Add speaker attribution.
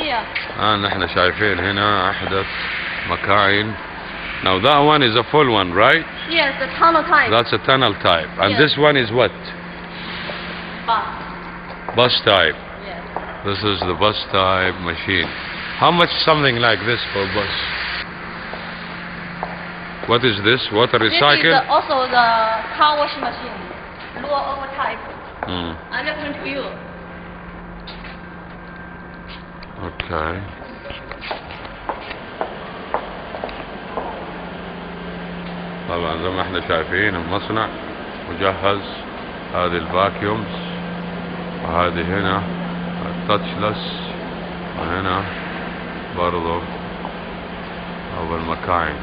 Speaker 1: here.
Speaker 2: نحن شايفين هنا أحدث مكاين. Now that one is a full one, right?
Speaker 1: Yes, the tunnel type.
Speaker 2: That's a tunnel type. And
Speaker 1: Yes.
Speaker 2: this one is what?
Speaker 1: Bus.
Speaker 2: Bus type.
Speaker 1: Yes.
Speaker 2: This is the bus type machine. How much something like this for bus? What is this? Water
Speaker 1: This is
Speaker 2: recycle?
Speaker 1: also the car wash machine. Roll over type.
Speaker 2: Hmm.
Speaker 1: I'm looking to you.
Speaker 2: Okay. طبعا زي ما احنا شايفين المصنع مجهز. هذه الفاكيومز وهذه هنا التاتشلس وهنا برضو أول مكاين.